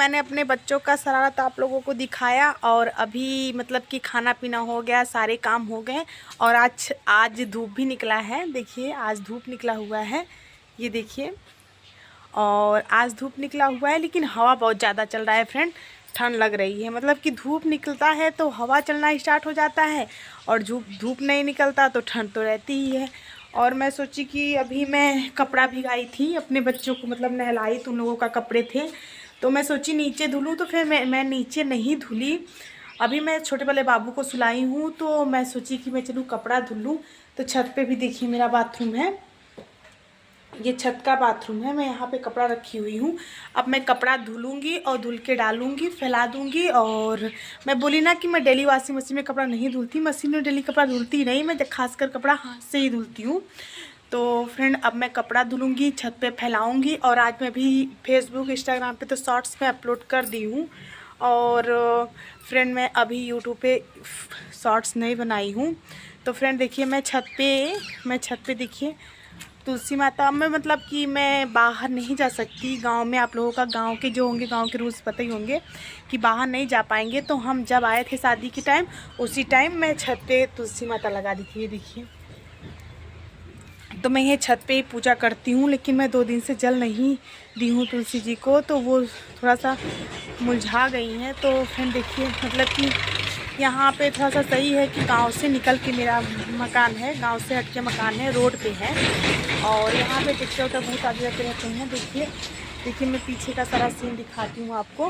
मैंने अपने बच्चों का शरारत आप लोगों को दिखाया और अभी मतलब कि खाना पीना हो गया, सारे काम हो गए और आज धूप भी निकला है। देखिए आज धूप निकला हुआ है, ये देखिए। और आज धूप निकला हुआ है लेकिन हवा बहुत ज़्यादा चल रहा है फ्रेंड। ठंड लग रही है, मतलब कि धूप निकलता है तो हवा चलना स्टार्ट हो जाता है और धूप नहीं निकलता तो ठंड तो रहती ही है। और मैं सोची कि अभी मैं कपड़ा भिगाई थी अपने बच्चों को, मतलब नहलाई तो उन लोगों का कपड़े थे, तो मैं सोची नीचे धुलूँ, तो फिर मैं नीचे नहीं धुली। अभी मैं छोटे वाले बाबू को सुलाई हूँ तो मैं सोची कि मैं चलूँ कपड़ा धुल लूँ। तो छत पे भी देखिए मेरा बाथरूम है, ये छत का बाथरूम है, मैं यहाँ पे कपड़ा रखी हुई हूँ। अब मैं कपड़ा धुलूँगी और धुल के डालूँगी, फैला दूँगी। और मैं बोली ना कि मैं डेली वॉशिंग मशीन में कपड़ा नहीं धुलती, मशीन में डेली कपड़ा धुलती नहीं, मैं खासकर कपड़ा हाथ से ही धुलती हूँ। तो फ्रेंड अब मैं कपड़ा धुलूँगी, छत पे फैलाऊँगी। और आज मैं भी फेसबुक इंस्टाग्राम पे तो शॉर्ट्स में अपलोड कर दी हूँ। और फ्रेंड मैं अभी यूट्यूब पे शॉर्ट्स नहीं बनाई हूँ। तो फ्रेंड देखिए मैं छत पे देखिए तुलसी माता में, मतलब कि मैं बाहर नहीं जा सकती। गांव में आप लोगों का, गांव के जो होंगे, गांव के रूल्स पता ही होंगे कि बाहर नहीं जा पाएंगे। तो हम जब आए थे शादी के टाइम, उसी टाइम मैं छत पे तुलसी माता लगा दी थी, ये देखिए। तो मैं ये छत पे ही पूजा करती हूँ, लेकिन मैं 2 दिन से जल नहीं दी हूँ तुलसी जी को, तो वो थोड़ा सा मुरझा गई हैं। तो फ्रेंड देखिए मतलब कि यहाँ पे थोड़ा सा सही है कि गांव से निकल के मेरा मकान है, गांव से हट के मकान है, रोड पे है। और यहाँ पे टिकटे उटर बहुत आगे जाते रहते हैं। देखिए मैं पीछे का सारा सीन दिखाती हूँ आपको।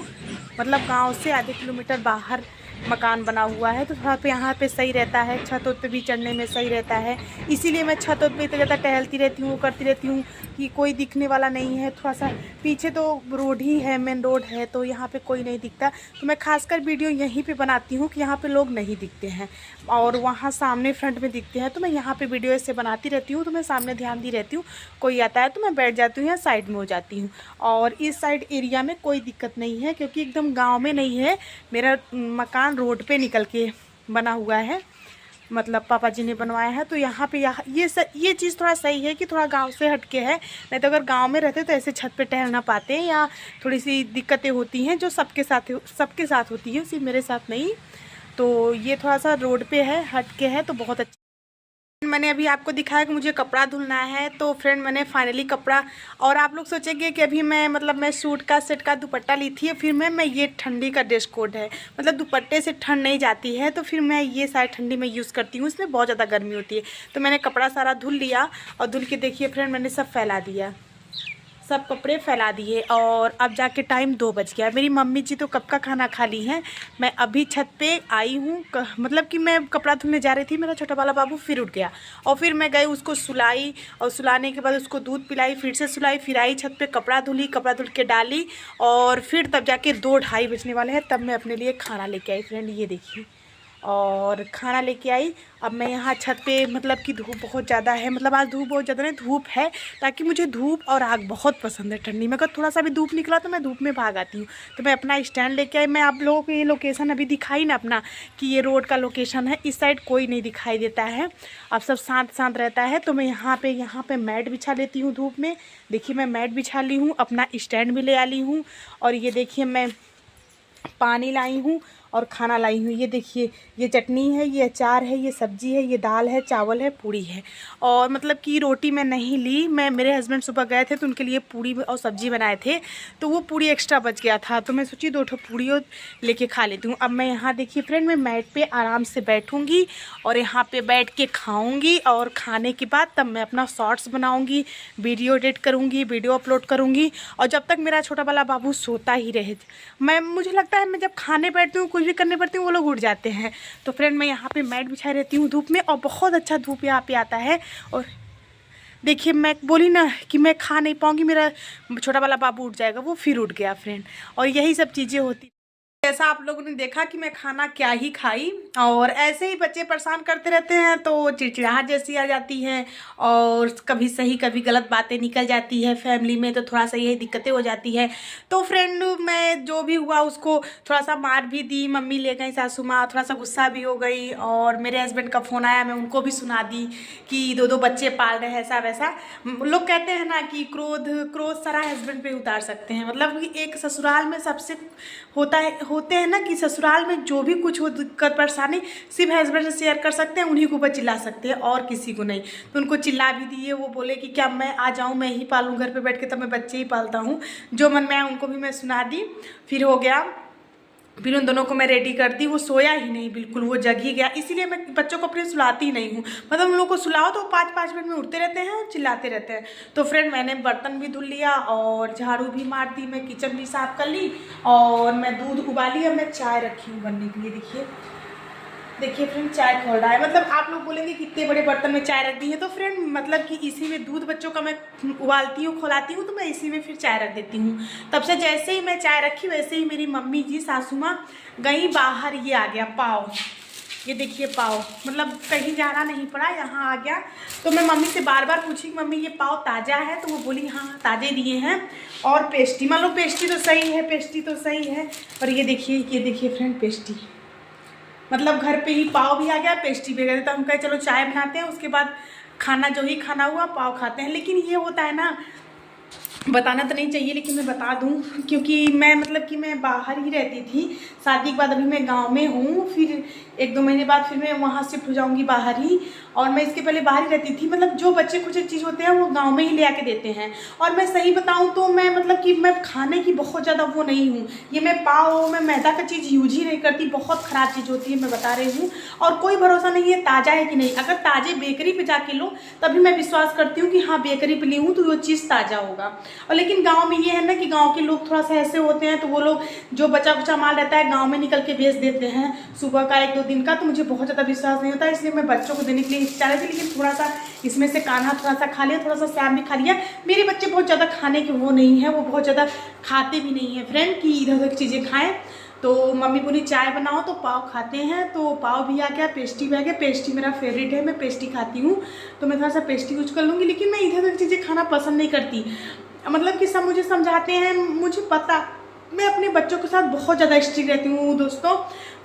मतलब गांव से आधे किलोमीटर बाहर मकान बना हुआ है, तो थोड़ा पे यहाँ पे सही रहता है, छत पे भी चढ़ने में सही रहता है। इसीलिए मैं छत पे इतना ज़्यादा टहलती रहती हूँ, करती रहती हूँ कि कोई दिखने वाला नहीं है। थोड़ा सा पीछे तो रोड ही है, मेन रोड है, तो यहाँ पे कोई नहीं दिखता। तो मैं खासकर वीडियो यहीं पे बनाती हूँ कि यहाँ पे लोग नहीं दिखते हैं और वहाँ सामने फ्रंट में दिखते हैं। तो मैं यहाँ पे वीडियो ऐसे बनाती रहती हूँ, तो मैं सामने ध्यान दी रहती हूँ, कोई आता है तो मैं बैठ जाती हूँ या साइड में हो जाती हूँ। और इस साइड एरिया में कोई दिक्कत नहीं है क्योंकि एकदम गाँव में नहीं है, मेरा मकान रोड पे निकल के बना हुआ है, मतलब पापा जी ने बनवाया है। तो यहाँ पे ये चीज़ थोड़ा सही है कि थोड़ा गांव से हटके है। नहीं तो अगर गांव में रहते तो ऐसे छत पे टहल ना पाते, या थोड़ी सी दिक्कतें होती हैं जो सबके साथ होती है, सिर्फ मेरे साथ नहीं। तो ये थोड़ा सा रोड पे है, हटके है, तो बहुत अच्छा। मैंने अभी आपको दिखाया कि मुझे कपड़ा धुलना है, तो फ्रेंड मैंने फाइनली कपड़ा। और आप लोग सोचेंगे कि अभी मैं सूट का सेट का दुपट्टा ली थी, फिर मैं ये ठंडी का ड्रेस कोड है, मतलब दुपट्टे से ठंड नहीं जाती है, तो फिर मैं ये सारी ठंडी में यूज़ करती हूँ, इसमें बहुत ज़्यादा गर्मी होती है। तो मैंने कपड़ा सारा धुल लिया और धुल के देखिए फ्रेंड मैंने सब फैला दिया, सब कपड़े फैला दिए। और अब जाके टाइम 2 बज गया। मेरी मम्मी जी तो कब का खाना खा ली हैं, मैं अभी छत पे आई हूँ। मतलब कि मैं कपड़ा धुलने जा रही थी, मेरा छोटा वाला बाबू फिर उठ गया और फिर मैं गई उसको सुलाई, और सुलाने के बाद उसको दूध पिलाई, फिर से सुलाई, फिर आई छत पे, कपड़ा धुली, कपड़ा धुल के डाली। और फिर तब जाके 2-2:30 बजने वाले हैं, तब मैं अपने लिए खाना लेके आई फ्रेंड, ये देखिए। और खाना लेके आई। अब मैं यहाँ छत पे, मतलब कि धूप बहुत ज़्यादा है, मतलब आज धूप बहुत ज़्यादा नहीं, धूप है, ताकि मुझे धूप और आग बहुत पसंद है ठंडी में। अगर थोड़ा सा भी धूप निकला तो मैं धूप में भाग आती हूँ। तो मैं अपना स्टैंड लेके आई। मैं आप लोगों को ये लोकेशन अभी दिखाई ना अपना, कि ये रोड का लोकेशन है, इस साइड कोई नहीं दिखाई देता है, अब सब शांत शांत रहता है। तो मैं यहाँ पे मैट बिछा लेती हूँ धूप में। देखिए मैं मैट बिछा ली हूँ, अपना स्टैंड भी ले आ ली हूँ। और ये देखिए मैं पानी लाई हूँ और खाना लाई हूँ। ये देखिए, ये चटनी है, ये अचार है, ये सब्जी है, ये दाल है, चावल है, पूड़ी है। और मतलब कि रोटी मैं नहीं ली, मेरे हस्बैंड सुबह गए थे तो उनके लिए पूड़ी और सब्जी बनाए थे, तो वो पूड़ी एक्स्ट्रा बच गया था, तो मैं सोची 2 पूड़ी लेके खा लेती हूँ। अब मैं यहाँ देखिए फ्रेंड, मैं मैट पे आराम से बैठूँगी और यहाँ पे बैठ के खाऊँगी। और खाने के बाद तब मैं अपना शॉर्ट्स बनाऊँगी, वीडियो एडिट करूँगी, वीडियो अपलोड करूँगी। और जब तक मेरा छोटा वाला बाबू सोता ही रहे, मुझे लगता है मैं जब खाने बैठती हूँ, कुछ भी करने पड़ती हूँ, वो लोग उठ जाते हैं। तो फ्रेंड मैं यहाँ पे मैट बिछाई रहती हूँ धूप में, और बहुत अच्छा धूप यहाँ पे आता है। और देखिए मैं बोली ना कि मैं खा नहीं पाऊँगी, मेरा छोटा वाला बाबू उठ जाएगा, वो फिर उठ गया फ्रेंड। और यही सब चीज़ें होती। ऐसा आप लोगों ने देखा कि मैं खाना क्या ही खाई, और ऐसे ही बच्चे परेशान करते रहते हैं तो चिड़चिड़ाहट जैसी आ जाती है, और कभी सही कभी गलत बातें निकल जाती है फैमिली में, तो थोड़ा सा यही दिक्कतें हो जाती है। तो फ्रेंड मैं जो भी हुआ उसको थोड़ा सा मार भी दी, मम्मी ले गई सासू माँ, थोड़ा सा गुस्सा भी हो गई, और मेरे हस्बैंड का फ़ोन आया, मैं उनको भी सुना दी कि दो बच्चे पाल रहे हैं ऐसा वैसा। लोग कहते हैं ना कि क्रोध सारा हस्बैंड पे उतार सकते हैं, मतलब कि एक ससुराल में सबसे होते हैं ना कि ससुराल में जो भी कुछ हो दिक्कत परेशानी सिर्फ हस्बैंड से शेयर कर सकते हैं, उन्हीं के ऊपर चिल्ला सकते हैं और किसी को नहीं। तो उनको चिल्ला भी दिए, वो बोले कि क्या मैं आ जाऊँ, मैं ही पालूँ घर पे बैठ के, तब मैं बच्चे ही पालता हूँ। जो मन में आया उनको भी मैं सुना दी। फिर हो गया, फिर उन दोनों को मैं रेडी कर दी, वो सोया ही नहीं बिल्कुल, वो जग ही गया। इसीलिए मैं बच्चों को अपने सुलाती ही नहीं हूँ, मतलब उन लोगों को सुलाओ तो 5-5 मिनट में उठते रहते हैं और चिल्लाते रहते हैं। तो फ्रेंड मैंने बर्तन भी धुल लिया और झाड़ू भी मार दी, मैं किचन भी साफ कर ली, और मैं दूध उबाली, और मैं चाय रखी हूँ बनने के लिए। देखिए फ्रेंड चाय खोल रहा है, मतलब आप लोग बोलेंगे कितने बड़े बर्तन में चाय रख दी है, तो फ्रेंड मतलब कि इसी में दूध बच्चों का मैं उबालती हूँ खोलाती हूँ, तो मैं इसी में फिर चाय रख देती हूँ। तब से जैसे ही मैं चाय रखी वैसे ही मेरी मम्मी जी सासू माँ गई बाहर, ये आ गया पाव, ये देखिए पाव, मतलब कहीं जाना नहीं पड़ा, यहाँ आ गया। तो मैं मम्मी से बार बार पूछी कि मम्मी ये पाव ताज़ा है, तो वो बोली हाँ ताज़े दिए हैं। और पेस्ट्री, मान लो पेस्ट्री तो सही है, पेस्ट्री तो सही है। और ये देखिए फ्रेंड पेस्ट्री, मतलब घर पे ही पाव भी आ गया, पेस्ट्री भी आ गया। तो हम कहे चलो चाय बनाते हैं, उसके बाद खाना जो ही खाना हुआ पाव खाते हैं। लेकिन ये होता है ना, बताना तो नहीं चाहिए लेकिन मैं बता दूं, क्योंकि मैं मतलब कि मैं बाहर ही रहती थी शादी के बाद, अभी मैं गांव में हूँ, फिर 1-2 महीने बाद फिर मैं वहाँ शिफ्ट हो जाऊँगी बाहर ही। और मैं इसके पहले बाहर ही रहती थी, मतलब जो बच्चे कुछ एक चीज़ होते हैं वो गांव में ही ले आके देते हैं। और मैं सही बताऊं तो मैं मतलब कि मैं खाने की बहुत ज़्यादा वो नहीं हूँ, ये मैं पाव मैं मैदा का चीज़ यूज ही नहीं करती, बहुत ख़राब चीज़ होती है, मैं बता रही हूँ। और कोई भरोसा नहीं है ताज़ा है कि नहीं, अगर ताज़े बेकरी पर जाके लो तभी मैं विश्वास करती हूँ कि हाँ बेकरी पर ली हूँ तो वो चीज़ ताज़ा होगा। और लेकिन गाँव में ये है ना कि गाँव के लोग थोड़ा सा ऐसे होते हैं, तो वो लोग जो बचा कुचा माल रहता है गाँव में निकल के बेच देते हैं सुबह का 1-2 दिन का, तो मुझे बहुत ज़्यादा विश्वास नहीं होता, इसलिए मैं बच्चों को देने के लिए चाह रही थी। लेकिन थोड़ा सा इसमें से कान्हा थोड़ा सा खा लिया, थोड़ा सा श्याम भी खा लिया। मेरे बच्चे बहुत ज़्यादा खाने के वो नहीं है, वो बहुत ज़्यादा खाते भी नहीं है फ्रेंड कि इधर उधर की चीज़ें खाएँ। तो मम्मी बोली चाय बनाओ, तो पाव खाते हैं, तो पाव भी आ गया, पेस्ट्री भी आ गया। पेस्ट्री मेरा फेवरेट है, मैं पेस्ट्री खाती हूँ, तो मैं थोड़ा सा पेस्ट्री यूज कर लूँगी। लेकिन मैं इधर उधर की चीज़ें खाना पसंद नहीं करती, मतलब कि सब मुझे समझाते हैं, मुझे पता, मैं अपने बच्चों के साथ बहुत ज़्यादा स्ट्रिक्ट रहती हूँ दोस्तों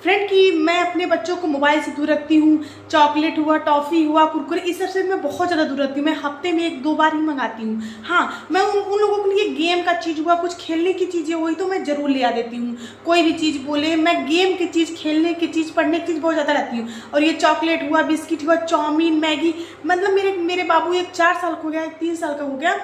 फ्रेंड, कि मैं अपने बच्चों को मोबाइल से दूर रखती हूँ, चॉकलेट हुआ, टॉफ़ी हुआ, कुरकुरे, इस सब से मैं बहुत ज़्यादा दूर रखती हूँ। मैं हफ्ते में 1-2 बार ही मंगाती हूँ। हाँ मैं उन लोगों के लिए गेम का चीज़ हुआ, कुछ खेलने की चीज़ें हुई तो मैं ज़रूर ले आ देती हूँ। कोई भी चीज़ बोले, मैं गेम की चीज़, खेलने की चीज़, पढ़ने की चीज़ बहुत ज़्यादा रहती हूँ। और ये चॉकलेट हुआ, बिस्किट हुआ, चाउमीन, मैगी, मतलब मेरे बाबू एक 4 साल का हो गया, एक 3 साल का हो गया,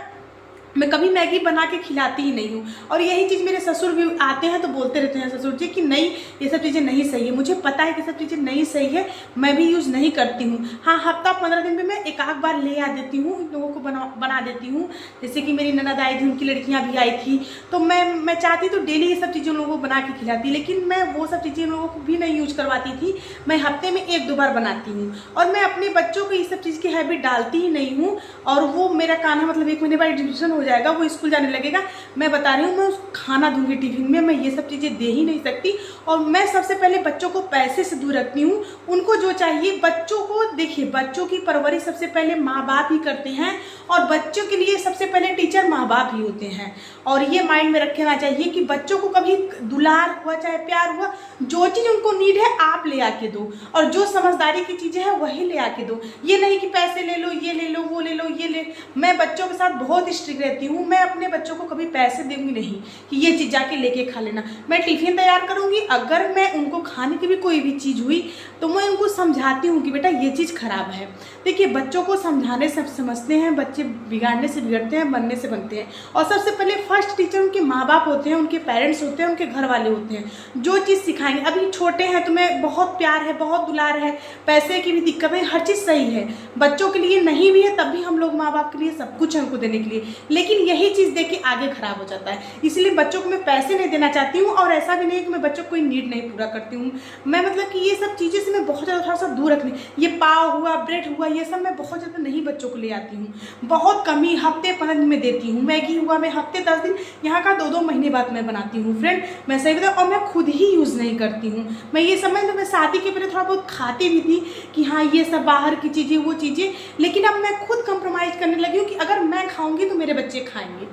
मैं कभी मैगी बना के खिलाती ही नहीं हूँ। और यही चीज़ मेरे ससुर भी आते हैं तो बोलते रहते हैं ससुर जी कि नहीं ये सब चीज़ें नहीं सही है। मुझे पता है कि सब चीज़ें नहीं सही है, मैं भी यूज़ नहीं करती हूँ। हाँ हफ्ता 15 दिन में मैं एक आध बार ले आ देती हूँ, इन लोगों को बना देती हूँ। जैसे कि मेरी ननद आई थी, उनकी लड़कियाँ भी आई थी, तो मैं चाहती तो डेली ये सब चीज़ें उन लोगों को बना के खिलाती, लेकिन मैं वो सब चीज़ें उन लोगों को भी नहीं यूज करवाती थी। मैं हफ्ते में 1-2 बार बनाती हूँ, और मैं अपने बच्चों को ये सब चीज़ की हैबिट डालती ही नहीं हूँ। और वो मेरा कान्हा मतलब 1 महीने बाद एडमिशन हो जाएगा, वो स्कूल जाने लगेगा, मैं बता रही हूँ मैं उसको खाना दूंगी टिफिन में, मैं ये सब चीज़ें दे ही नहीं सकती। और मैं सबसे पहले बच्चों को पैसे से दूर रखती हूँ, उनको जो चाहिए बच्चों को, देखिए बच्चों की परवरिश सबसे पहले माँ बाप ही करते हैं, और बच्चों के लिए सबसे पहले टीचर माँ बाप ही होते हैं। और ये माइंड में रखना चाहिए कि बच्चों को कभी दुलार हुआ चाहे प्यार हुआ, जो चीज़ उनको नीड है आप ले आके दो, और जो समझदारी की चीज़ें हैं वही ले आके दो। ये नहीं कि पैसे ले लो, ये ले लो, वो ले लो, ये ले। मैं बच्चों के साथ बहुत स्ट्रिक्ट रहती हूँ, मैं अपने बच्चों को कभी पैसे दूंगी नहीं कि ये चीज़ जाके लेके खा लेना। मैं टिफिन तैयार करूँगी, अगर मैं उनको खाने की भी कोई भी चीज़ हुई तो मैं उनको समझाती हूँ कि बेटा ये चीज़ खराब है। देखिए बच्चों को समझाने से समझते हैं, बच्चे बिगाड़ने से बिगड़ते हैं, बनने से बनते हैं। और सबसे पहले फर्स्ट टीचर उनके माँ बाप होते हैं, उनके पेरेंट्स होते हैं, उनके घर वाले होते हैं, जो चीज़ सिखाएंगे। अभी छोटे हैं तो मैं बहुत प्यार है, बहुत दुलार है, पैसे की भी दिक्कत है, हर चीज़ सही है, बच्चों के लिए नहीं भी है तब भी हम लोग माँ बाप के लिए सब कुछ है उनको देने के लिए। लेकिन यही चीज़ देख के आगे खराब हो जाता है। इसलिए बच्चों को मैं पैसे नहीं देना चाहती हूँ, और ऐसा भी नहीं है कि मैं बच्चों को कोई नीड नहीं पूरा करती हूँ। मैं मतलब कि ये सब चीज़ें से मैं बहुत ज़्यादा थोड़ा सा दूर रखनी, ये पाव हुआ, ब्रेड हुआ, ये सब मैं बहुत ज़्यादा नहीं बच्चों को ले आती हूँ, बहुत कम ही हफ्ते 15 दिन में देती हूँ। मैगी हुआ मैं हफ्ते 10 दिन, यहाँ का 2-2 महीने बाद मैं बनाती हूँ फ्रेंड, मैं सही बताऊँ। और मैं खुद ही यूज़ नहीं करती हूँ। मैं ये समझ लो मैं शादी के पहले थोड़ा बहुत खाती भी थी कि हाँ ये सब बाहर की चीज़ें वो चीज़ें, लेकिन अब मैं खुद कंप्रोमाइज़ करने लगी हूँ कि अगर मैं खाऊंगी तो मेरे बच्चे खाएंगे।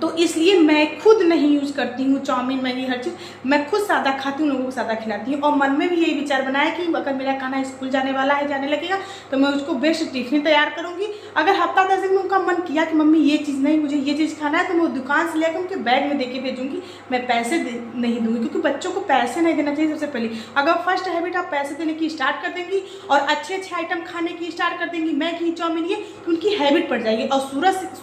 तो इसलिए मैं खुद नहीं यूज़ करती हूँ चाउमीन, मैगी, हर चीज़ मैं खुद सादा खाती हूँ, लोगों को सादा खिलाती हूँ। और मन में भी यही विचार बनाया कि अगर मेरा खाना स्कूल जाने वाला है, जाने लगेगा, तो मैं उसको बेस्ट टिफिन तैयार करूँगी। अगर हफ्ता 10 दिन में उनका मन किया कि मम्मी ये चीज़ नहीं, मुझे ये चीज़ खाना है, तो मैं दुकान से लेकर उनके बैग में दे के भेजूँगी। मैं पैसे नहीं दूँगी, क्योंकि बच्चों को पैसे नहीं देना चाहिए सबसे पहले। अगर फर्स्ट हैबिट आप पैसे देने की स्टार्ट कर देंगी और अच्छे अच्छे आइटम खाने की स्टार्ट कर देंगी, मैगी, चाउमीन, ये तो उनकी हैबिट पड़ जाएगी। और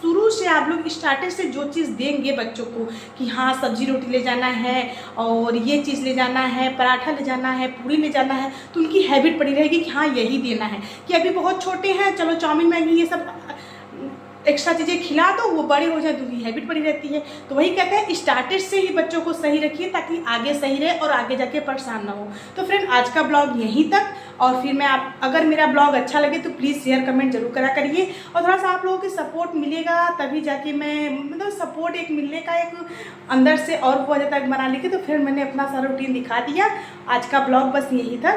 शुरू से आप लोग स्टार्टर से जो चीज़ देंगे बच्चों को कि हाँ सब्जी रोटी ले जाना है, और ये चीज़ ले जाना है, पराठा ले जाना है, पूरी ले जाना है, तो उनकी हैबिट पड़ी रहेगी कि हाँ यही देना है। कि अभी बहुत छोटे हैं, चलो चाउमीन, मैगी, ये सब एक्स्ट्रा चीज़ें खिला दो, वो बड़े हो जाए तो उनकी हैबिट पड़ी रहती है। तो वही कहते हैं स्टार्टर से ही बच्चों को सही रखिए, ताकि आगे सही रहे और आगे जाके परेशान ना हो। तो फ्रेंड आज का ब्लॉग यहीं तक, और फिर मैं अगर मेरा ब्लॉग अच्छा लगे तो प्लीज़ शेयर कमेंट जरूर करा करिए। और थोड़ा सा आप लोगों की सपोर्ट मिलेगा तभी जाके मैं, मतलब सपोर्ट एक मिलने का एक अंदर से और बहुत ज़्यादा बना ली थी। तो फिर मैंने अपना सारा रूटीन दिखा दिया। आज का ब्लॉग बस यही था।